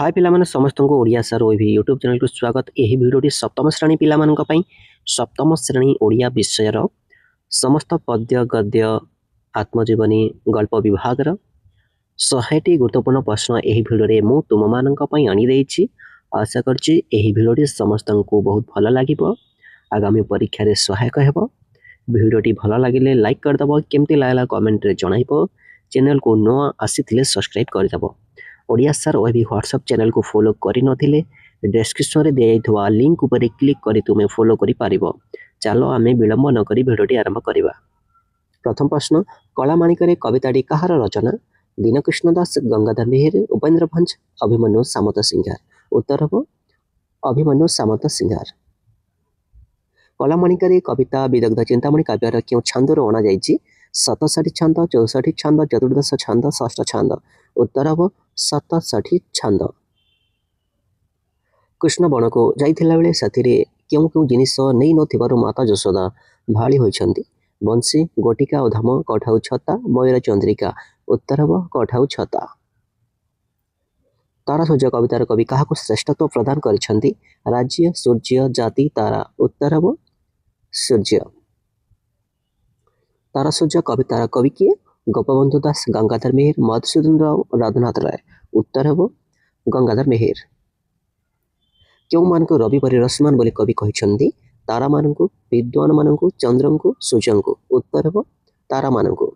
हाय पिलामाने समस्तଙ୍କୁ Odia sir ଓଇଭି YouTube ଚ୍ୟାନେଲକୁ ସ୍ୱାଗତ। ଏହି ଭିଡ଼ିଓଟି ସପ୍ତମ ଶ୍ରେଣୀ ପିଲାମାନଙ୍କ ପାଇଁ ସପ୍ତମ ଶ୍ରେଣୀ ଓଡ଼ିଆ ବିଷୟର ସମସ୍ତ ପଦ୍ୟ ଗଦ୍ୟ ଆତ୍ମଜୀବନୀ ଗଳ୍ପ ବିଭାଗର 100ଟି ଗୁରୁତ୍ୱପୂର୍ଣ୍ଣ ପ୍ରଶ୍ନ ଏହି ଭିଡ଼ିଓରେ ମୁଁ ତୁମମାନଙ୍କ ପାଇଁ ଆଣିଦେଇଛି। ଆଶା କରୁଛି ଏହି ଭିଡ଼ିଓଟି ସମସ୍ତଙ୍କୁ ବହୁତ ଭଲ ଲାଗିବ, ଆଗାମୀ ପରୀକ୍ଷାରେ ସହାୟକ ହେବ। ଭିଡ଼ିଓଟି ଭଲ ଲାଗିଲେ ଲାଇକ୍ କରିଦେବ, କେମିତି ଲାଗିଲା କମେଣ୍ଟରେ ଜଣାଇବ। ଚ୍ୟାନେଲକୁ ନୂଆ ଆସିଥିଲେ ସବସ୍କ୍ରାଇବ୍ କରିଦେବ। ଓଡ଼ିଆ ସାର୍ ଓଇଭି ହ୍ୱାଟ୍ସଆପ୍ ଚ୍ୟାନେଲକୁ ଫଲୋ କରିନଥିଲେ ଡେସ୍କ୍ରିପ୍ସନରେ ଦିଆଯାଇଥିବା ଲିଙ୍କ ଉପରେ କ୍ଲିକ୍ କରି ତୁମେ ଫଲୋ କରିପାରିବ। ଚାଲ ଆମେ ବିଳମ୍ବ ନ କରି ଭିଡ଼ିଓଟି ଆରମ୍ଭ କରିବା। ପ୍ରଥମ ପ୍ରଶ୍ନ, କଳାମାଣିକରେ କବିତାଟି କାହାର ରଚନା? ଦୀନକୃଷ୍ଣ ଦାସ, ଗଙ୍ଗାଧର ମେହେର, ଉପେନ୍ଦ୍ର ଭଞ୍ଜ, ଅଭିମନ୍ୟୁ ସାମନ୍ତ ସିଂହାର। ଉତ୍ତର ହେବ ଅଭିମନ୍ୟୁ ସାମନ୍ତ ସିଂହାର। କଳାମାଣିକରେ କବିତା ବିଦଗ୍ଧ ଚିନ୍ତାମଣି କାବ୍ୟର କେଉଁ ଛନ୍ଦରୁ ଅଣାଯାଇଛି? 67 ଛନ୍ଦ, 64 ଛନ୍ଦ, ଚତୁର୍ଦ୍ଦଶ ଛନ୍ଦ, ଷଷ୍ଠ ଛନ୍ଦ। ଉତ୍ତର ହେବ 67 ଛନ୍ଦ। କୃଷ୍ଣ ବଣକୁ ଯାଇଥିଲା ବେଳେ ସେଥିରେ କେଉଁ କେଉଁ ଜିନିଷ ନେଇ ନଥିବାରୁ ମାତା ଯଶୋଦା ଭାଳି ହୋଇଛନ୍ତି? ବଂଶୀ, ଗୋଟିକା ଓ ଧାମ, କଠାଉ ଛତା, ମୟୂର ଚନ୍ଦ୍ରିକା। ଉତ୍ତର ହେବ କଠାଉ ଛତା। ତାରା ସୂର୍ଯ୍ୟ କବିତାର କବି କାହାକୁ ଶ୍ରେଷ୍ଠତ୍ୱ ପ୍ରଦାନ କରିଛନ୍ତି? ରାଜ୍ୟ, ସୂର୍ଯ୍ୟ, ଜାତି, ତାରା। ଉତ୍ତର ହେବ ସୂର୍ଯ୍ୟ। ତାରା ସୂର୍ଯ୍ୟ କବିତାର କବି କିଏ? ଗୋପବନ୍ଧୁ ଦାସ, ଗଙ୍ଗାଧର ମେହେର, ମଧୁସୂଦନ ରାଓ, ରଘୁନାଥ ରାୟ। ଉତ୍ତର ହେବ ଗଙ୍ଗାଧର ମେହେର। କେଉଁମାନଙ୍କୁ ରବି ପରି ରଶ୍ମିମାନ ବୋଲି କବି କହିଛନ୍ତି? ତାରାମାନଙ୍କୁ, ବିଦ୍ୱାନମାନଙ୍କୁ, ଚନ୍ଦ୍ରଙ୍କୁ, ସୂର୍ଯ୍ୟଙ୍କୁ। ଉତ୍ତର ହେବ ତାରାମାନଙ୍କୁ।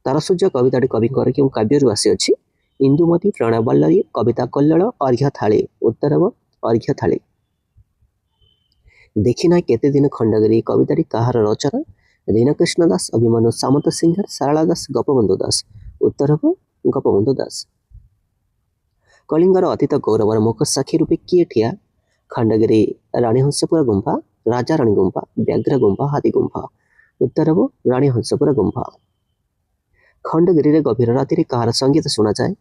ତାରା ସୂର୍ଯ୍ୟ କବିତାଟି କବିଙ୍କର କେଉଁ କାବ୍ୟରୁ ଆସିଅଛି? ଇନ୍ଦୁମତୀ, ପ୍ರಣୟବଲ୍ଲରୀ, କବିତା କଲ୍ଲୋଳ, ଅର୍ଘ୍ୟଥାଳୀ। ଉତ୍ତର ହେବ ଅର୍ଘ୍ୟଥାଳୀ। ଦେଖିନାହିଁ କେତେ ଦିନ ଖଣ୍ଡଗିରି କବିତାଟି କାହାର ରଚନା? ଦୀନକୃଷ୍ଣ ଦାସ, ଅଭିମନ୍ୟୁ ସାମନ୍ତ ସିଂହାର, ସାରଳା ଦାସ, ଗୋପବନ୍ଧୁ ଦାସ। ଉତ୍ତର ହେବ ଗୋପବନ୍ଧୁ ଦାସ। କଳିଙ୍ଗର ଅତୀତ ଗୌରବର ମୁଖ ସାକ୍ଷୀ ରୂପେ କିଏ ଠିଆ? ଖଣ୍ଡଗିରି, ରାଣୀହଂସପୁର ଗୁମ୍ଫା, ରାଜାରାଣୀ ଗୁମ୍ଫା, ବ୍ୟାଘ୍ର ଗୁମ୍ଫା, ହାତୀ ଗୁମ୍ଫା। ଉତ୍ତର ହେବ ରାଣୀହଂସପୁର ଗୁମ୍ଫା। ଖଣ୍ଡଗିରିରେ ଗଭୀର ରାତିରେ କାହାର ସଙ୍ଗୀତ ଶୁଣାଯାଏ?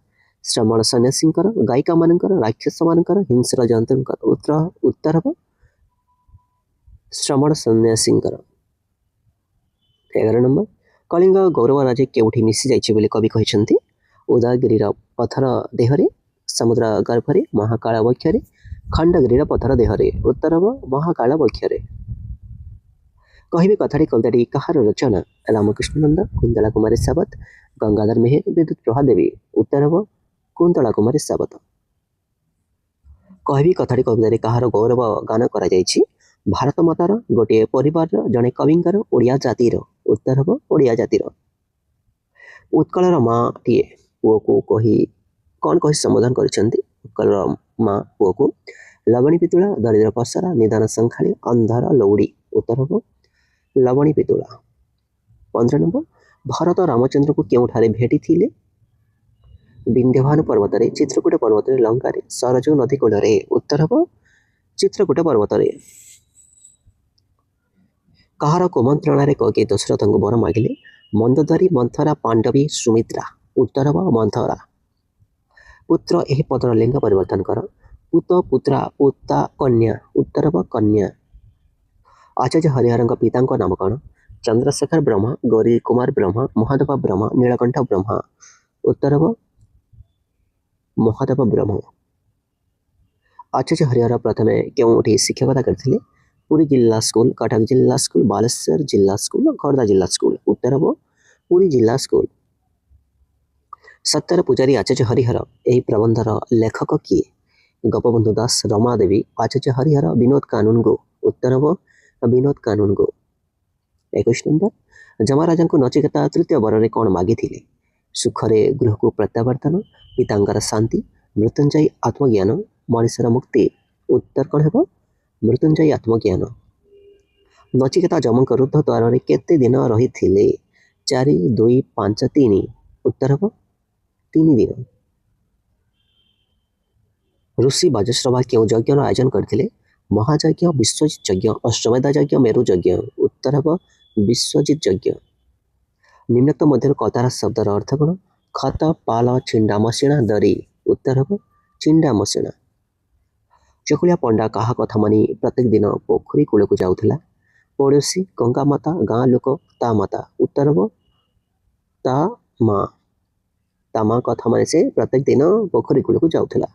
ଶ୍ରମଣ ସନ୍ନ୍ୟାସୀଙ୍କର, ଗାୟିକାମାନଙ୍କର, ରାକ୍ଷସମାନଙ୍କର, ହିଂସ୍ର ଜନ୍ତୁଙ୍କର। ଉତ୍ତର ହେବ ଶ୍ରମଣ ସନ୍ନ୍ୟାସୀଙ୍କର। 11 ନମ୍ବର, କଳିଙ୍ଗ ଗୌରବ ରାଜ୍ୟ କେଉଁଠି ମିଶିଯାଇଛି ବୋଲି କବି କହିଛନ୍ତି? ଉଦୟଗିରିର ପଥର ଦେହରେ, ସମୁଦ୍ର ଗର୍ଭରେ, ମହାକାଳ ବକ୍ଷରେ, ଖଣ୍ଡଗିରିର ପଥର ଦେହରେ। ଉତ୍ତର ହେବ ମହାକାଳ ବକ୍ଷରେ। କହିବି କଥାଟି କବିତାଟି କାହାର ରଚନା? ରାମକୃଷ୍ଣ ନନ୍ଦ, କୁନ୍ତଳା କୁମାରୀ ସାବତ, ଗଙ୍ଗାଧର ମେହେର, ବିଦ୍ୟୁତ୍ ପ୍ରଭା ଦେବୀ। ଉତ୍ତର ହେବ କୁନ୍ତଳା କୁମାରୀ ସାବତ। କହିବି କଥାଟି କବିତାରେ କାହାର ଗୌରବ ଗାନ କରାଯାଇଛି? ଭାରତ ମାତାର, ଗୋଟିଏ ପରିବାରର, ଜଣେ କବିଙ୍କର, ଓଡ଼ିଆ ଜାତିର। ଉତ୍ତର ହେବ ଓଡ଼ିଆ ଜାତିର। ଉତ୍କଳର ମାଟିଏ ପୁଅକୁ କ'ଣ କହି ସମ୍ବୋଧନ କରିଛନ୍ତି? ଉତ୍କଳର ମା ପୁଅକୁ ଲବଣୀ ପିତୁଳା, ଦରିଦ୍ର ପସରା, ନିଦାନ ସଂଖାଳୀ, ଅନ୍ଧର ଲଉଡ଼ି। ଉତ୍ତର ହେବ ଲବଣୀ ପିତୁଳା। 15 ନମ୍ବର, ଭରତ ରାମଚନ୍ଦ୍ରକୁ କେଉଁଠାରେ ଭେଟିଥିଲେ? ବିନ୍ଧ୍ୟଭାନୁ ପର୍ବତରେ, ଚିତ୍ରକୂଟ ପର୍ବତରେ, ଲଙ୍କାରେ, ସରଜୁ ନଦୀ କୂଳରେ। ଉତ୍ତର ହେବ ଚିତ୍ରକୂଟ ପର୍ବତରେ। କାହାର କୁମନ୍ତ୍ରଣାରେ କୈକେୟୀ ଦଶରଥଙ୍କୁ ବର ମାଗିଲେ? ମନ୍ଦୋଦରୀ, ମନ୍ଥରା, ପାଣ୍ଡବୀ, ସୁମିତ୍ରା। ଉତ୍ତର ହେବ ମନ୍ଥରା। ପୁତ୍ର ଏହି ପଦର ଲିଙ୍ଗ ପରିବର୍ତ୍ତନ କର। ପୁତ, ପୁତ୍ରା, ପୁତା, କନ୍ୟା। ଉତ୍ତର ହେବ କନ୍ୟା। ଆଚାର୍ଯ୍ୟ ହରିହରଙ୍କ ପିତାଙ୍କ ନାମ କ'ଣ? ଚନ୍ଦ୍ରଶେଖର ବ୍ରହ୍ମା, ଗୌରୀ କୁମାର ବ୍ରହ୍ମା, ମହାଦେବ ବ୍ରହ୍ମା, ନୀଳକଣ୍ଠ ବ୍ରହ୍ମା। ଉତ୍ତର ହେବ ମହାଦେବ ବ୍ରହ୍ମା। ଆଚାର୍ଯ୍ୟ ହରିହର ପ୍ରଥମେ କେଉଁଠି ଶିକ୍ଷକତା କରିଥିଲେ? ପୁରୀ ଜିଲ୍ଲା ସ୍କୁଲ, କଟକ ଜିଲ୍ଲା ସ୍କୁଲ, ବାଲେଶ୍ୱର ଜିଲ୍ଲା ସ୍କୁଲ, ଖୋର୍ଦ୍ଧା ଜିଲ୍ଲା ସ୍କୁଲ। ଉତ୍ତର ହେବ ପୁରୀ ଜିଲ୍ଲା ସ୍କୁଲ। ସତ୍ୟର ପୂଜାରୀ ଆଚାର୍ଯ୍ୟ ହରିହର ଏହି ପ୍ରବନ୍ଧର ଲେଖକ କିଏ? ଗୋପବନ୍ଧୁ ଦାସ, ରମା ଦେବୀ, ଆଚାର୍ଯ୍ୟ ହରିହର, ବିନୋଦ କାନୁନଗୋ। ଉତ୍ତର ହେବ ବିନୋଦ କାନୁନଗୋ। 21 ନମ୍ବର, ଯମରାଜାଙ୍କୁ ନଚିକେତା ତୃତୀୟ ବରରେ କ'ଣ ମାଗିଥିଲେ? ସୁଖରେ ଗୃହକୁ ପ୍ରତ୍ୟାବର୍ତ୍ତନ, ପିତାଙ୍କର ଶାନ୍ତି, ମୃତ୍ୟୁଞ୍ଜୟୀ ଆତ୍ମଜ୍ଞାନ, ମଣିଷର ମୁକ୍ତି। ଉତ୍ତର କ'ଣ ହେବ ମୃତ୍ୟୁଞ୍ଜୟୀ ଆତ୍ମଜ୍ଞାନ। ନଚିକେତା ଯମଙ୍କ ରୁଦ୍ଧ ଦ୍ୱାରରେ କେତେ ଦିନ ରହିଥିଲେ? 4, 2, 5, 3। ଉତ୍ତର ହେବ 3 ଦିନ। ଋଷି ବାଜଶ୍ରବା କେଉଁ ଯଜ୍ଞର ଆୟୋଜନ କରିଥିଲେ? ମହାଯଜ୍ଞ, ବିଶ୍ୱଜିତ୍ ଯଜ୍ଞ, ଅଶ୍ୱମେଧ ଯଜ୍ଞ, ମେରୁ ଯଜ୍ଞ। ଉତ୍ତର ହେବ ବିଶ୍ୱଜିତ୍ ଯଜ୍ଞ। ନିମ୍ନୋକ୍ତ ମଧ୍ୟରୁ କତାର ଶବ୍ଦର ଅର୍ଥ କ'ଣ? ଖତ, ପାଲ, ଛିଣ୍ଡା ମଶିଣା, ଦରି। ଉତ୍ତର ହେବ ଛିଣ୍ଡା ମଶିଣା। ଚକୁଳିଆ ପଣ୍ଡା କାହା କଥା ମାନି ପ୍ରତ୍ୟେକ ଦିନ ପୋଖରୀ କୂଳକୁ ଯାଉଥିଲା? ପଡ଼ୋଶୀ, ଗଙ୍ଗା ମାତା, ଗାଁ ଲୋକ, ତା ମାତା। ଉତ୍ତର ହେବ ତା ମା। ତାମା କଥା ମାନେ ସେ ପ୍ରତ୍ୟେକ ଦିନ ପୋଖରୀ କୂଳକୁ ଯାଉଥିଲା।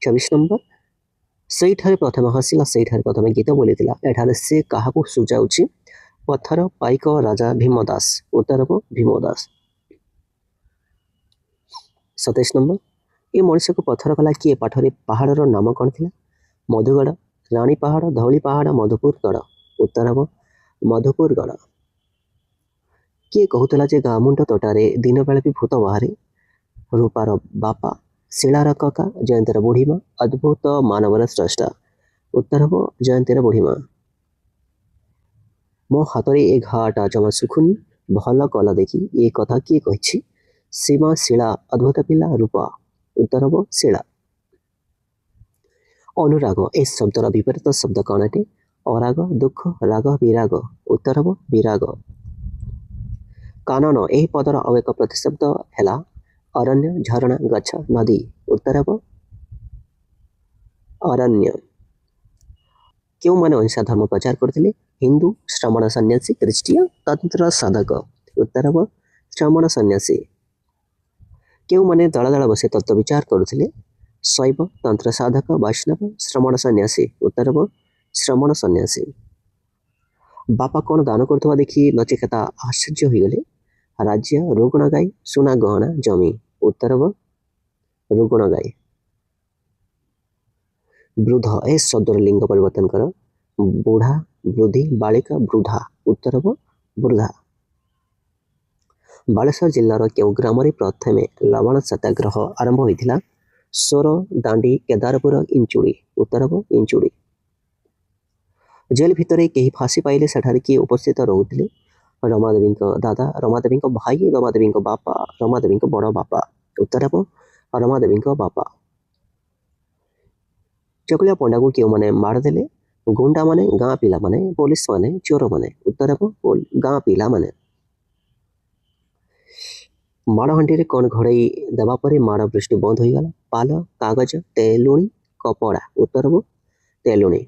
24 ନମ୍ବର, ସେଇଠାରେ ପ୍ରଥମେ ହସିଲା, ସେଇଠାରେ ପ୍ରଥମେ ଗୀତ ବୋଲିଥିଲା। ଏଠାରେ ସେ କାହାକୁ ସୁଯାଉଛି? ପଥର ପାଇକ ରାଜା ଭୀମ ଦାସ। ଉତ୍ତର ହେବ ଭୀମ ଦାସ। 27 ନମ୍ବର, ଏ ମଣିଷକୁ ପଥର କଲା କିଏ? ପାଠରେ ପାହାଡ଼ର ନାମ କ'ଣ ଥିଲା? ମଧୁଗଡ଼, ରାଣୀ ପାହାଡ଼, ଧଉଳି ପାହାଡ଼, ମଧୁପୁର ଗଡ଼। ଉତ୍ତର ହେବ ମଧୁପୁର ଗଡ଼। କିଏ କହୁଥିଲା ଯେ ଗାଁ ମୁଣ୍ଡ ତୋଟାରେ ଦିନ ବେଳେ ବି ଭୂତ ବାହାରେ? ରୂପାର ବାପା, ଶିଳାର କକା, ଜୟନ୍ତୀର ବୁଢ଼ୀମା, ଅଦ୍ଭୁତ ମାନବର ସ୍ରଷ୍ଟା। ଉତ୍ତର ହେବ ଜୟନ୍ତୀର ବୁଢ଼ୀମା। ମୋ ହାତରେ ଏ ଘାଟା ଜମା ଶୁଖୁନି, ଭଲ କଲ ଦେଖି। ଏ କଥା କିଏ କହିଛି? ସୀମା, ଶିଳା, ଅଦ୍ଭୁତ ପିଲା, ରୂପା। ଉତ୍ତର ହେବ ଶିଳା। ଅନୁରାଗ, ଏ ଶବ୍ଦର ବିପରୀତ ଶବ୍ଦ କ'ଣ ଅଟେ? ଅରାଗ, ଦୁଃଖ, ରାଗ, ବିରାଗ। ଉତ୍ତର ହେବ ବିରାଗ। କାନନ, ଏହି ପଦର ଆଉ ଏକ ପ୍ରତିଶବ୍ଦ ହେଲା ଅରଣ୍ୟ, ଝରଣା, ଗଛ, ନଦୀ। ଉତ୍ତର ହେବ ଅରଣ୍ୟ। କେଉଁମାନେ ଅହିଂସା ଧର୍ମ ପ୍ରଚାର କରୁଥିଲେ? ହିନ୍ଦୁ, ଶ୍ରମଣ ସନ୍ନ୍ୟାସୀ, ଖ୍ରୀଷ୍ଟିୟ, ତନ୍ତ୍ର ସାଧକ। ଉତ୍ତର ହେବ ଶ୍ରମଣ ସନ୍ନ୍ୟାସୀ। କେଉଁମାନେ ଦଳ ଦଳ ବସି ତତ୍ତ୍ୱ ବିଚାର କରୁଥିଲେ? ଶୈବ, ତନ୍ତ୍ର ସାଧକ, ବୈଷ୍ଣବ, ଶ୍ରମଣ ସନ୍ନ୍ୟାସୀ। ଉତ୍ତର ହେବ ଶ୍ରମଣ ସନ୍ନ୍ୟାସୀ। ବାପା କ'ଣ ଦାନ କରୁଥିବା ଦେଖି ନଚିକେତା ଆଶ୍ଚର୍ଯ୍ୟ ହୋଇଗଲେ? ରାଜ୍ୟ, ରୁଗଣ ଗାଈ, ସୁନା ଗହଣା, ଜମି। ଉତ୍ତର ହେବ ରୁଗଣ ଗାଈ। ବୃଦ୍ଧ, ଏ ଶବ୍ଦର ଲିଙ୍ଗ ପରିବର୍ତ୍ତନ କର। ବୁଢ଼ା, ବୃଦ୍ଧି, ବାଳିକା, ବୃଦ୍ଧା। ଉତ୍ତର ହେବ ବୃଦ୍ଧା। ବାଲେଶ୍ୱର ଜିଲ୍ଲାର କେଉଁ ଗ୍ରାମରେ ପ୍ରଥମେ ଲବଣ ସତ୍ୟାଗ୍ରହ ଆରମ୍ଭ ହୋଇଥିଲା? ସୋର, ଦାଣ୍ଡି, କେଦାରପୁର, ଇଞ୍ଚୁଡ଼ି। ଉତ୍ତର ହେବ ଇଞ୍ଚୁଡ଼ି। ଜେଲ୍ ଭିତରେ କେହି ଫାଶୀ ପାଇଲେ ସେଠାରେ କିଏ ଉପସ୍ଥିତ ରହୁଥିଲେ? ରମାଦେବୀଙ୍କ ଦାଦା, ରମାଦେବୀଙ୍କ ଭାଇ, ରମାଦେବୀଙ୍କ ବାପା, ରମାଦେବୀଙ୍କ ବଡ଼ ବାପା। ଉତ୍ତର ହେବ ରମାଦେବୀଙ୍କ ବାପା। ଚକୁଳିଆ ପଣ୍ଡାକୁ କେଉଁମାନେ ମାଡ଼ ଦେଲେ? ଗୁଣ୍ଡାମାନେ, ଗାଁ ପିଲାମାନେ, ପୋଲିସମାନେ, ଚୋରମାନେ। ଉତ୍ତର ହେବ ଗାଁ ପିଲାମାନେ। ମାଡ଼ହାଣ୍ଡିରେ କ'ଣ ଘୋଡ଼େଇ ଦେବା ପରେ ମାଡ଼ ବୃଷ୍ଟି ବନ୍ଦ ହୋଇଗଲା? ପାଲ, କାଗଜ, ତେଲୁଣି, କପଡ଼ା। ଉତ୍ତର ହେବ ତେଲୁଣି।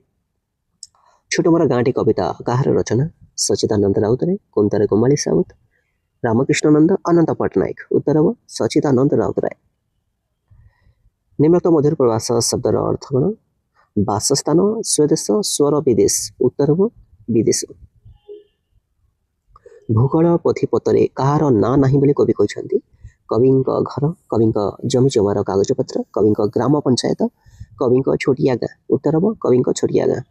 ଛୋଟମୋର ଗାଁଟି କବିତା କାହାର ରଚନା? ସଚ୍ଚିଦାନନ୍ଦ ରାଉତରାୟ, କୁନ୍ତର କୁମାରୀ ସାଉତ, ରାମକୃଷ୍ଣ ନନ୍ଦ, ଅନନ୍ତ ପଟ୍ଟନାୟକ। ଉତ୍ତର ହେବ ସଚ୍ଚିଦାନନ୍ଦ ରାଉତରାୟ। ନିମ୍ନୋକ୍ତ ମଧ୍ୟରୁ ପ୍ରବାସ ଶବ୍ଦର ଅର୍ଥ କ'ଣ? ବାସସ୍ଥାନ, ସ୍ୱଦେଶ, ସ୍ୱର, ବିଦେଶ। ଉତ୍ତର ହେବ ବିଦେଶ। ଭୂଗୋଳ ପୋଥିପତ୍ରରେ କାହାର ନାଁ ନାହିଁ ବୋଲି କବି କହିଛନ୍ତି? କବିଙ୍କ ଘର, କବିଙ୍କ ଜମି ଜମାର କାଗଜପତ୍ର, କବିଙ୍କ ଗ୍ରାମ ପଞ୍ଚାୟତ, କବିଙ୍କ ଛୋଟିଆ ଗାଁ। ଉତ୍ତର ହେବ କବିଙ୍କ ଛୋଟିଆ ଗାଁ।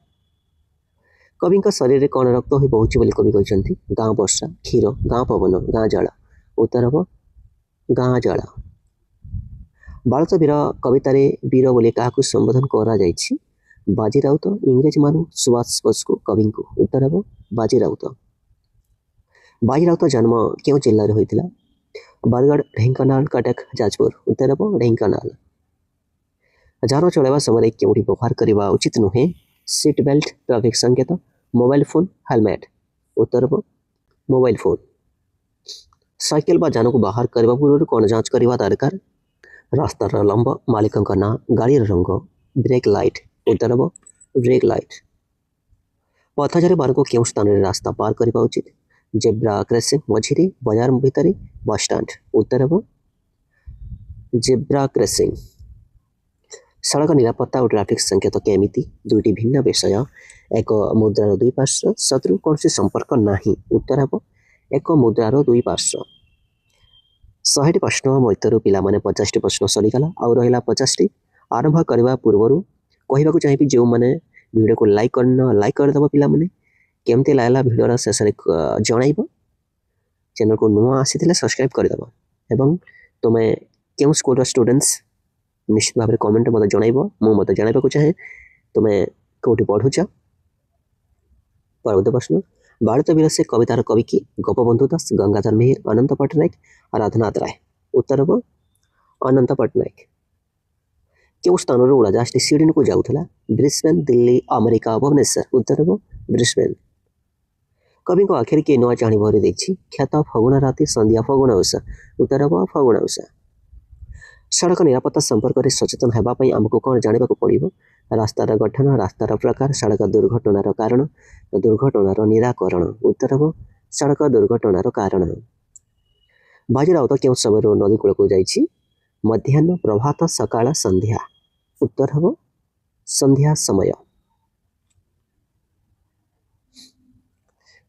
କବିଙ୍କ ଶରୀରରେ କ'ଣ ରକ୍ତ ହୋଇ ବହୁଛି ବୋଲି କବି କହିଛନ୍ତି? ଗାଁ ବର୍ଷା, କ୍ଷୀର, ଗାଁ ପବନ, ଗାଁ ଜଳ। ଉତ୍ତର ହେବ ଗାଁ ଜଳ। ବାଳକ ବୀର କବିତାରେ ବୀର ବୋଲି କାହାକୁ ସମ୍ବୋଧନ କରାଯାଇଛି? ବାଜି ରାଉତ, ଇଂରେଜମାନଙ୍କୁ, ସୁଭାଷ ବୋଷଙ୍କୁ, କବିଙ୍କୁ। ଉତ୍ତର ହେବ ବାଜି ରାଉତ। ବାଜି ରାଉତ ଜନ୍ମ କେଉଁ ଜିଲ୍ଲାରେ ହୋଇଥିଲା? ବରଗଡ଼, ଢେଙ୍କାନାଳ, କଟକ, ଯାଜପୁର। ଉତ୍ତର ହେବ ଢେଙ୍କାନାଳ। ଯାନ ଚଳାଇବା ସମୟରେ କେଉଁଠି ବ୍ୟବହାର କରିବା ଉଚିତ ନୁହେଁ? ସିଟ୍ ବେଲ୍ଟ, ଟ୍ରାଫିକ୍ ସଂକେତ, ମୋବାଇଲ ଫୋନ୍, ହେଲମେଟ୍। ଉତ୍ତର ହେବ ମୋବାଇଲ ଫୋନ୍। ସାଇକେଲ ବା ଯାନକୁ ବାହାର କରିବା ପୂର୍ବରୁ କ'ଣ ଯାଞ୍ଚ କରିବା ଦରକାର? ରାସ୍ତାର ଲମ୍ବ, ମାଲିକଙ୍କ ନାଁ, ଗାଡ଼ିର ରଙ୍ଗ, ବ୍ରେକ୍ ଲାଇଟ୍। ଉତ୍ତର ହେବ ବ୍ରେକ୍ ଲାଇଟ୍। ପଥଚାରୀ ମାନଙ୍କୁ କେଉଁ ସ୍ଥାନରେ ରାସ୍ତା ପାର କରିବା ଉଚିତ? ଜେବ୍ରା କ୍ରସିଂ, ମଝିରେ, ବଜାର ଭିତରେ, ବସଷ୍ଟାଣ୍ଡ। ଉତ୍ତର ହେବ ଜେବ୍ରା କ୍ରସିଂ। ସଡ଼କ ନିରାପତ୍ତା ଓ ଟ୍ରାଫିକ୍ ସଂକେତ କେମିତି ଦୁଇଟି ଭିନ୍ନ ବିଷୟ? ଏକ ମୁଦ୍ରାର ଦୁଇ ପାର୍ଶ୍ୱ ସତରୁ କୌଣସି ସମ୍ପର୍କ ନାହିଁ। ଉତ୍ତର ହେବ ଏକ ମୁଦ୍ରାର ଦୁଇ ପାର୍ଶ୍ୱ। 100ଟି ପ୍ରଶ୍ନ ମଧ୍ୟରୁ ପିଲାମାନେ 50ଟି ପ୍ରଶ୍ନ ସରିଗଲା, ଆଉ ରହିଲା 50ଟି। ଆରମ୍ଭ କରିବା ପୂର୍ବରୁ କହିବାକୁ ଚାହିଁବି, ଯେଉଁମାନେ ଭିଡ଼ିଓକୁ ଲାଇକ୍ କରିନ ଲାଇକ୍ କରିଦେବ ପିଲାମାନେ। କେମିତି ଲାଗିଲା ଭିଡ଼ିଓର ଶେଷରେ ଜଣାଇବ। ଚ୍ୟାନେଲକୁ ନୂଆ ଆସିଥିଲେ ସବସ୍କ୍ରାଇବ୍ କରିଦେବ ଏବଂ ତୁମେ କେଉଁ ସ୍କୁଲର ଷ୍ଟୁଡେଣ୍ଟସ୍ ନିଶ୍ଚିତ ଭାବରେ କମେଣ୍ଟରେ ମୋତେ ଜଣାଇବ। ମୁଁ ମୋତେ ଜଣାଇବାକୁ ଚାହେଁ ତୁମେ କେଉଁଠି ପଢ଼ୁଛ। ପରବର୍ତ୍ତୀ ପ୍ରଶ୍ନ, ବାଳିତ ବୀର ସେ କବିତାର କବି କିଏ? ଗୋପବନ୍ଧୁ ଦାସ, ଗଙ୍ଗାଧର ମେହେର, ଅନନ୍ତ ପଟ୍ଟନାୟକ, ରାଧାନାଥ ରାୟ। ଉତ୍ତର ହେବ ଅନନ୍ତ ପଟ୍ଟନାୟକ। କେଉଁ ସ୍ଥାନରୁ ଉଡ଼ାଜାହାଜଟି ସ୍ୱିଡେନକୁ ଯାଉଥିଲା? Brisbane, Delhi, America, Bhubaneswar. ଉତ୍ତର ହେବ ବ୍ରିସବେନ୍। କବିଙ୍କ ଆଖିରେ କିଏ ନୂଆ ଚାହାଣି ଭରି ଦେଇଛି? କ୍ଷେତ, ଫଗୁଣ ରାତି, ସନ୍ଧ୍ୟା, ଫଗୁଣ ଉଷା। ଉତ୍ତର ହେବ ଫଗୁଣ ଉଷା। ସଡ଼କ ନିରାପତ୍ତା ସମ୍ପର୍କରେ ସଚେତନ ହେବା ପାଇଁ ଆମକୁ କ'ଣ ଜାଣିବାକୁ ପଡ଼ିବ? ରାସ୍ତାର ଗଠନ, ରାସ୍ତାର ପ୍ରକାର, ସଡ଼କ ଦୁର୍ଘଟଣାର କାରଣ, ଦୁର୍ଘଟଣାର ନିରାକରଣ। ଉତ୍ତର ହେବ ସଡ଼କ ଦୁର୍ଘଟଣାର କାରଣ। ବାଜିରାଉତ କେଉଁ ସମୟରୁ ନଦୀ କୂଳକୁ ଯାଇଛି? ମଧ୍ୟାହ୍ନ, ପ୍ରଭାତ, ସକାଳ, ସନ୍ଧ୍ୟା। ଉତ୍ତର ହେବ ସନ୍ଧ୍ୟା ସମୟ।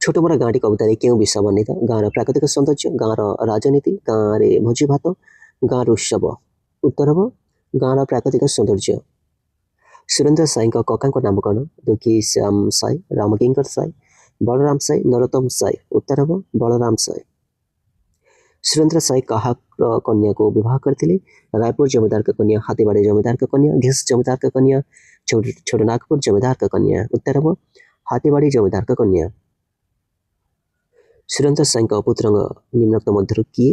ଛୋଟମୋର ଗାଁଟି କବିତାରେ କେଉଁ ବିଷୟ ବର୍ଣ୍ଣିତ? ଗାଁର ପ୍ରାକୃତିକ ସୌନ୍ଦର୍ଯ୍ୟ, ଗାଁର ରାଜନୀତି, ଗାଁରେ ଭୋଜିଭାତ, ଗାଁର ଉତ୍ସବ। ଉତ୍ତର ହେବ ଗାଁର ପ୍ରାକୃତିକ ସୌନ୍ଦର୍ଯ୍ୟ। ସୁରେନ୍ଦ୍ର ସାଏଙ୍କ କକାଙ୍କ ନାମ କ'ଣ? ଦୁଃଖୀ ଶ୍ୟାମ ସାଏ, ରାମକିଙ୍କର ସାଏ, ବଳରାମ ସାଏ, ନରୋତ୍ତମ ସାଏ। ଉତ୍ତର ହେବ ବଳରାମ ସାଏ। ସୁରେନ୍ଦ୍ର ସାଏ କାହାର କନ୍ୟାକୁ ବିବାହ କରିଥିଲେ? ରାୟପୁର ଜମିଦାରଙ୍କ କନ୍ୟା, ହାତୀବାଡ଼ି ଜମିଦାରଙ୍କ କନ୍ୟା, ଘିସ ଜମିଦାରଙ୍କ କନ୍ୟା, ଛୋଟନାଗପୁର ଜମିଦାରଙ୍କ କନ୍ୟା। ଉତ୍ତର ହେବ ହାତୀବାଡ଼ି ଜମିଦାରଙ୍କ କନ୍ୟା। ସୁରେନ୍ଦ୍ର ସାଏଙ୍କ ପୁତ୍ରଙ୍କ ନିମ୍ନୋକ୍ତ ମଧ୍ୟରୁ କିଏ?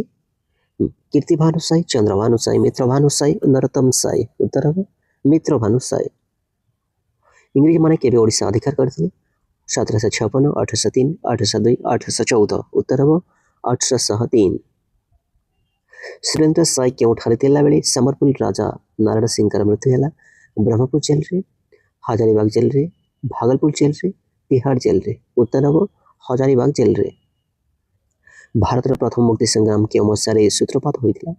କୀର୍ତ୍ତିଭାନୁ ସାଏ, ଚନ୍ଦ୍ରଭାନୁ ସାଏ, ମିତ୍ରଭାନୁ ସାଏ, ନରୋତ୍ତମ ସାଏ। ଉତ୍ତର ହେବ ମିତ୍ରଭାନୁ ସାଏ। ଇଂରେଜମାନେ କେବେ ଓଡ଼ିଶା ଅଧିକାର କରିଥିଲେ? 1756, 1803, 1802, 1814। ଉତ୍ତର ହେବ 1803। ସୁରେନ୍ଦ୍ର ସାଏ କେଉଁଠାରେ ଥିଲାବେଳେ ସମ୍ବଲପୁର ରାଜା ନାରାୟଣ ସିଂଙ୍କର ମୃତ୍ୟୁ ହେଲା? ବ୍ରହ୍ମପୁର ଜେଲରେ, ହଜାରିବାଗ ଜେଲରେ, ଭାଗଲପୁର ଜେଲରେ, ତିହାଡ଼ ଜେଲରେ। ଉତ୍ତର ହେବ ହଜାରିବାଗ ଜେଲରେ। ଭାରତର ପ୍ରଥମ ମୁକ୍ତି ସଂଗ୍ରାମ କେଉଁ ମସିହାରେ ସୂତ୍ରପାତ ହୋଇଥିଲା?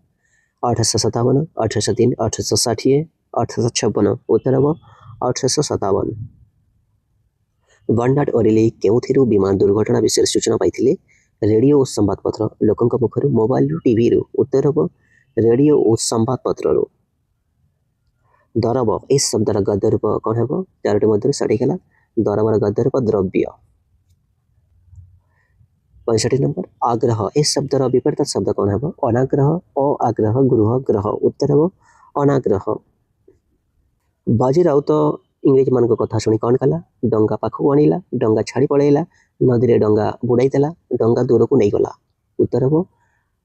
1857, 1803, 1860, 1856। ଉତ୍ତର ହେବ 1857। ବର୍ଣ୍ଣାର୍ଡ ଓରେଲି କେଉଁଥିରୁ ବିମାନ ଦୁର୍ଘଟଣା ବିଷୟରେ ସୂଚନା ପାଇଥିଲେ? ରେଡ଼ିଓ ଓ ସମ୍ବାଦପତ୍ର, ଲୋକଙ୍କ ମୁଖରୁ, ମୋବାଇଲରୁ, ଟିଭିରୁ। ଉତ୍ତର ହେବ ରେଡ଼ିଓ ଓ ସମ୍ବାଦପତ୍ରରୁ। ଦରବ ଏ ଶବ୍ଦର ଗଦ୍ୟ ରୂପ କ'ଣ ହେବ? ଚାରୋଟି ମଧ୍ୟରୁ ସଠିକ୍ ହେଲା ଦରବର ଗଦ୍ୟ ରୂପ ଦ୍ରବ୍ୟ। 65 ନମ୍ବର। ଆଗ୍ରହ ଏ ଶବ୍ଦର ବିପରୀତ ଶବ୍ଦ କ'ଣ ହେବ? ଅନାଗ୍ରହ, ଅଆଗ୍ରହ, ଗୃହ, ଗ୍ରହ। ଉତ୍ତର ହେବ ଅନାଗ୍ରହ। ବାଜିରାଉତ ଇଂରେଜମାନଙ୍କ କଥା ଶୁଣି କ'ଣ କଲା? ଡଙ୍ଗା ପାଖକୁ ଆଣିଲା, ଡଙ୍ଗା ଛାଡ଼ି ପଳାଇଲା, ନଦୀରେ ଡଙ୍ଗା ବୁଡ଼ାଇ ଦେଲା, ଡଙ୍ଗା ଦୂରକୁ ନେଇଗଲା। ଉତ୍ତର ହେବ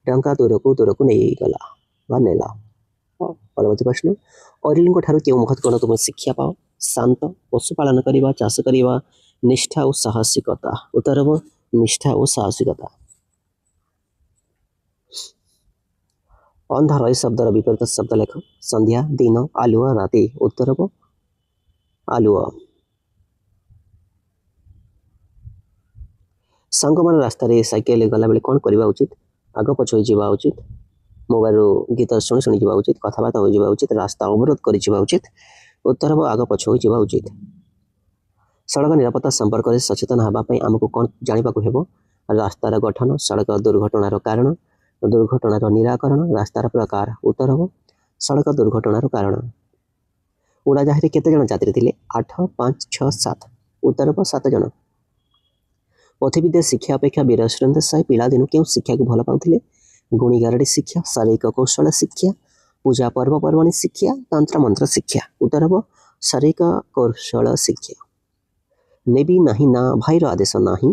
ଡଙ୍ଗା ଦୂରକୁ ନେଇଗଲା ବା ନେଲା। ପରବର୍ତ୍ତୀ ପ୍ରଶ୍ନ, ଅରେଲିଙ୍କ ଠାରୁ କେଉଁ ମହତ୍ ଗୁଣ ତୁମେ ଶିକ୍ଷା ପାଅ? ଶାନ୍ତ, ପଶୁପାଳନ କରିବା, ଚାଷ କରିବା, ନିଷ୍ଠା ଓ ସାହସିକତା। ଉତ୍ତର ହେବ ନିଷ୍ଠା ଓ ସାହସିକତା। ଅନ୍ଧାର ଏ ଶବ୍ଦର ବିପରୀତ ଶବ୍ଦ ଲେଖ। ସନ୍ଧ୍ୟା, ଦିନ, ଆଲୁଅ, ରାତି। ଉତ୍ତର ହେବ ଆଲୁଅ। ସାଙ୍ଗମାନେ ରାସ୍ତାରେ ସାଇକେଲରେ ଗଲାବେଳେ କ'ଣ କରିବା ଉଚିତ? ଆଗ ପଛ ହୋଇଯିବା ଉଚିତ, ମୋବାଇଲରୁ ଗୀତ ଶୁଣି ଶୁଣି ଯିବା ଉଚିତ, କଥାବାର୍ତ୍ତା ହୋଇଯିବା ଉଚିତ, ରାସ୍ତା ଅବରୋଧ କରିଯିବା ଉଚିତ। ଉତ୍ତର ହେବ ଆଗ ପଛ ହୋଇଯିବା ଉଚିତ। ସଡ଼କ ନିରାପତ୍ତା ସମ୍ପର୍କରେ ସଚେତନ ହେବା ପାଇଁ ଆମକୁ କ'ଣ ଜାଣିବାକୁ ହେବ? ରାସ୍ତାର ଗଠନ, ସଡ଼କ ଦୁର୍ଘଟଣାର କାରଣ, ଦୁର୍ଘଟଣାର ନିରାକରଣ, ରାସ୍ତାର ପ୍ରକାର। ଉତ୍ତର ହେବ ସଡ଼କ ଦୁର୍ଘଟଣାର କାରଣ। ଉଡ଼ାଜାହାଜରେ କେତେ ଜଣ ଯାତ୍ରୀ ଥିଲେ? 8, 5, 6, 7। ଉତ୍ତର ହେବ 7 ଜଣ। ପଥିବିଦ୍ୟା ଶିକ୍ଷା ଅପେକ୍ଷା ବୀର ସୁରେନ୍ଦ୍ର ସାଏ ପିଲାଦିନୁ କେଉଁ ଶିକ୍ଷାକୁ ଭଲ ପାଉଥିଲେ? ଗୁଣିଗାରେଡ଼ି ଶିକ୍ଷା, ଶାରୀରିକ କୌଶଳ ଶିକ୍ଷା, ପୂଜା ପର୍ବପର୍ବାଣୀ ଶିକ୍ଷା, ତନ୍ତ୍ରମନ୍ତ୍ର ଶିକ୍ଷା। ଉତ୍ତର ହେବ ଶାରୀରିକ କୌଶଳ ଶିକ୍ଷା। ନେବି ନାହିଁ ନା ଭାଇର ଆଦେଶ ନାହିଁ।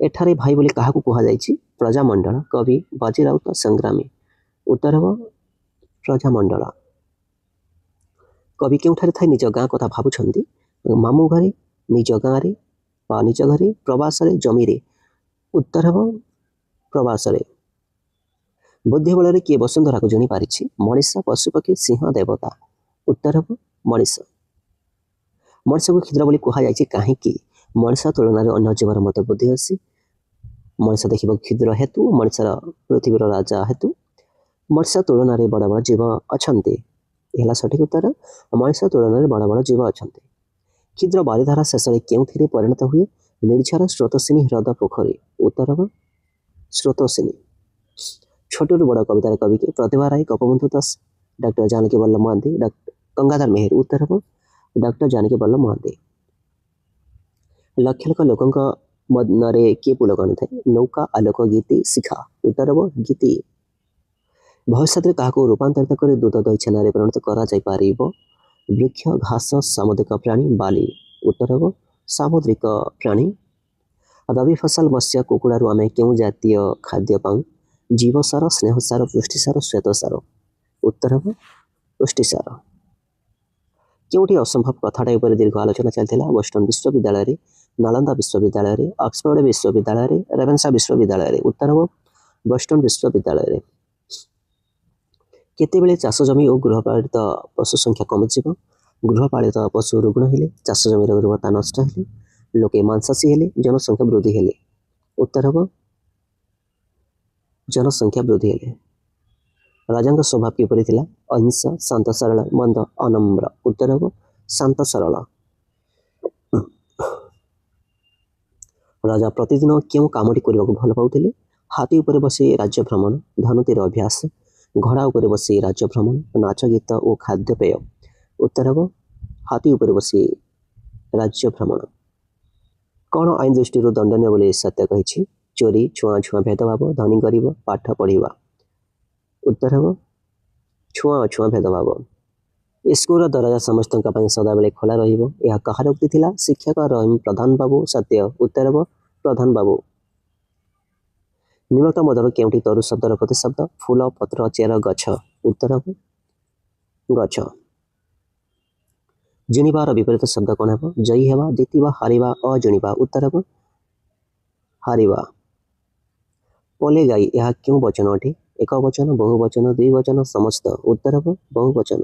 ଏଠାରେ ଭାଇ ବୋଲି କାହାକୁ କୁହାଯାଇଛି? ପ୍ରଜାମଣ୍ଡଳ। କବି ବାଜିରାଉତ ସଂଗ୍ରାମୀ। ଉତ୍ତର ହେବ ପ୍ରଜାମଣ୍ଡଳ। କବି କେଉଁଠାରେ ଥାଇ ନିଜ ଗାଁ କଥା ଭାବୁଛନ୍ତି? ମାମୁଁ ଘରେ, ନିଜ ଗାଁରେ ବା ନିଜ ଘରେ, ପ୍ରବାସରେ, ଜମିରେ। ଉତ୍ତର ହେବ ପ୍ରବାସରେ। ବୁଦ୍ଧି ବଳରେ କିଏ ବସୁନ୍ଧରାକୁ ଜିଣି ପାରିଛି? ମଣିଷ, ପଶୁପକ୍ଷୀ, ସିଂହ, ଦେବତା। ଉତ୍ତର ହେବ ମଣିଷ। ମଣିଷକୁ କ୍ଷୁଦ୍ର ବୋଲି କୁହାଯାଇଛି କାହିଁକି? ମଣିଷ ତୁଳନାରେ ଅନ୍ୟ ଜୀବର ମତ ବୁଦ୍ଧି ଅଛି। ମଣିଷ ଦେଖିବାକୁ କ୍ଷୁଦ୍ର ହେତୁ, ମଣିଷର ପୃଥିବୀର ରାଜା ହେତୁ, ମଣିଷ ତୁଳନାରେ ବଡ଼ ବଡ଼ ଜୀବ ଅଛନ୍ତି। ହେଲା ସଠିକ୍ ଉତ୍ତର। ମଣିଷ ତୁଳନାରେ ବଡ଼ ବଡ଼ ଜୀବ ଅଛନ୍ତି। କ୍ଷୁଦ୍ର ବାରିଧାରା ଶେଷରେ କେଉଁଥିରେ ପରିଣତ ହୁଏ? ନିର୍ଝର, ସ୍ରୋତସ୍ୱିନୀ, ହ୍ରଦ, ପୋଖରୀ। ଉତ୍ତର ହେବ ସ୍ରୋତସ୍ୱିନୀ। ଛୋଟରୁ ବଡ଼ କବିତାର କବି କିଏ? ପ୍ରତିଭା ରାୟ, ଗୋପବନ୍ଧୁ ଦାସ, ଡକ୍ଟର ଜାନକୀ ବଲ୍ଲଭ ମହାନ୍ତି, ଗଙ୍ଗାଧର ମେହେର। ଉତ୍ତର ହେବ ଡକ୍ଟର ଜାନକୀ ବଲ୍ଲଭ ମହାନ୍ତି। ଲକ୍ଷ ଲକ୍ଷ ଲୋକଙ୍କ ମନରେ କିଏ ପୁଲକ ଆଣିଥାଏ? ନୌକା, ଆଲୋକ, ଗୀତି, ଶିଖା। ଉତ୍ତର ହେବ ଗୀତି। ଭବିଷ୍ୟତରେ କାହାକୁ ରୂପାନ୍ତରିତ କରି ଦୁଧ, ଦହି, ଛେନାରେ ପରିଣତ କରାଯାଇପାରିବ? ବୃକ୍ଷ, ଘାସ, ସାମୁଦ୍ରିକ ପ୍ରାଣୀ, ବାଲି। ଉତ୍ତର ହେବ ସାମୁଦ୍ରିକ ପ୍ରାଣୀ। ରବି ଫସଲ, ମତ୍ସ୍ୟ, କୁକୁଡ଼ାରୁ ଆମେ କେଉଁ ଜାତୀୟ ଖାଦ୍ୟ ପାଉ? ଜୀବସାର, ସ୍ନେହସାର, ପୁଷ୍ଟିସାର, ଶ୍ୱେତସାର। ଉତ୍ତର ହେବ ପୁଷ୍ଟିସାର। କେଉଁଠି ଅସମ୍ଭବ କଥାଟା ଉପରେ ଦୀର୍ଘ ଆଲୋଚନା ଚାଲିଥିଲା? ବୋଷ୍ଟନ ବିଶ୍ୱବିଦ୍ୟାଳୟରେ, ନାଳନ୍ଦା ବିଶ୍ୱବିଦ୍ୟାଳୟରେ, ଅକ୍ସଫୋର୍ଡ ବିଶ୍ୱବିଦ୍ୟାଳୟରେ, ରେଭେନ୍ସା ବିଶ୍ୱବିଦ୍ୟାଳୟରେ। ଉତ୍ତର ହେବ ବୋଷ୍ଟନ ବିଶ୍ୱବିଦ୍ୟାଳୟରେ। କେତେବେଳେ ଚାଷ ଜମି ଓ ଗୃହପାଳିତ ପଶୁ ସଂଖ୍ୟା କମିଯିବ? ଗୃହପାଳିତ ପଶୁ ରୁଗ୍ଣ ହେଲେ, ଚାଷ ଜମିର ଉର୍ବରତା ନଷ୍ଟ ହେଲେ, ଲୋକେ ମାଂସାଶୀ ହେଲେ, ଜନସଂଖ୍ୟା ବୃଦ୍ଧି ହେଲେ। ଉତ୍ତର ହେବ जनसंख्या वृद्धि हेले राजा स्वभाव किपरि थिला अहिंसा शांत सरल मंद अनम्र उत्तर हम शांत सरल राजा प्रतिदिन क्यों कामटी करने को भल पाउथिले हाथी उपर बसी राज्य भ्रमण धनुतीर अभ्यास घोड़ा उपर बसी राज्य भ्रमण नाच गीत और खाद्यपेय उत्तर हम हाथी उपर बसी राज्य भ्रमण कौन आईन दृष्टि दंडनीय बोली सत्य कही चोरी छुआ छुआ भेदभाव धनी गरीब पाठ पढ़ा उत्तर हम छुआ छुआ भेदभाव स्कूल दरजा समस्त सदाबले खोला रहा उक्ति थिला शिक्षक रहीम प्रधान बाबू सत्य उत्तर हम प्रधान बाबू निम्नलिखित मध्य केउटी तरु शब्दर प्रतिशब्द फूल पत्र चेर गछ उत्तर हम गछ जिणिबार विपरीत शब्द कौन है जयी हेबा जितिबा हारिबा अजिणिबा उत्तर हम हारिबा पले गाई यह क्यों वचन अटे एक वचन बहुवचन द्विवचन समस्त उत्तर हम बहुवचन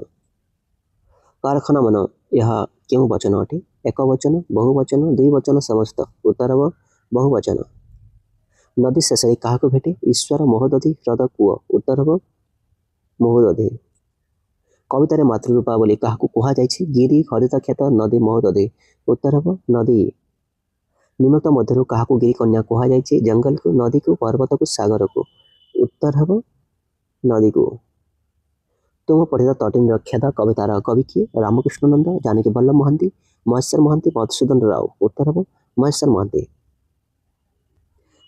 कारखाना मन यह क्यों वचन अटे एक वचन बहुवचन द्विवचन समस्त उत्तर हम बहुवचन नदी शेष क्या भेटे ईश्वर महोदधि ह्रद कूଅ उत्तर हम महोदधि कवितार मातृरूपा बोली क्या कहुई गिरी हरित क्षेत नदी महोदधि उत्तर हम नदी निम्नलिखित मध्य क्या गिरिकन्या कहुई जंगल को नदी को पर्वत को सागर को उत्तर हम नदी को तुम पढ़ित तटिन रक्षादा कवितार कवि किए रामकृष्ण नंद जानकी वल्लभ महांती महेश्वर महांती मधुसूदन राव उत्तर हम महेश्वर महांती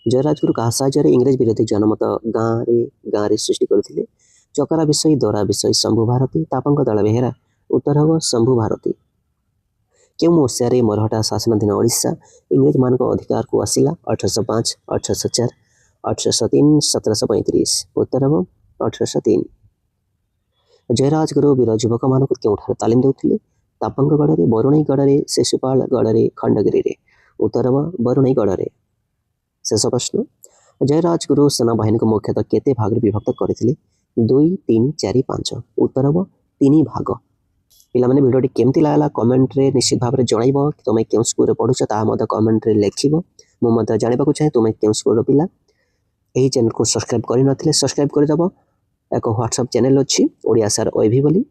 जयराजगुरु क्या साहाय्य इंग्रेज विरोधी जनमत गाँव सृष्टि करते चकरा विषय दोरा विषय शंभु भारती तापंक दल बेहेरा उत्तर हम शंभु भारती क्यों मसीह मरहटा शासनाधीन ओडिशा इंग्रेज मान अधिकार को आसला 1805 1804 1803 1735 उत्तर हम 1803 जयराजगुरु वीर युवक मान क्यों तालीम देते तापंक गढ़ बरुणई गढ़ शिशुपाल गढ़ खंडगिरी उत्तर हम बरुणई गढ़ शेष प्रश्न जयराजगुरु सेना बाहिनी को मुख्यतः केते भाग विभक्त करते 2 3 4 5 उत्तर हम 3 भाग पिलाने भिडियोटी केमती लागला कमेंट रे निश्चित भाव में जनइब तुम क्यों स्कूल पढ़ुच कमेंट रे लिख मुझे जानवा चाहिए तुम क्यों स्कूल पिला यही चैनल को सब्सक्राइब करते सब्सक्राइब करदेव एक व्हाट्सएप चैनल अच्छी ओडिया सार ओएवी बोली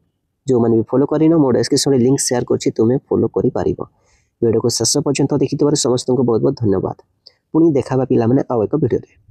जो मैंने भी फॉलो करन मो डिस्क्रिप्शन लिंक शेयर कर तुम्हें फॉलो कर वीडियो को शेष पर्यंत देखि समस्त को बहुत बहुत धन्यवाद पुणी देखा पिला आउ एक वीडियो।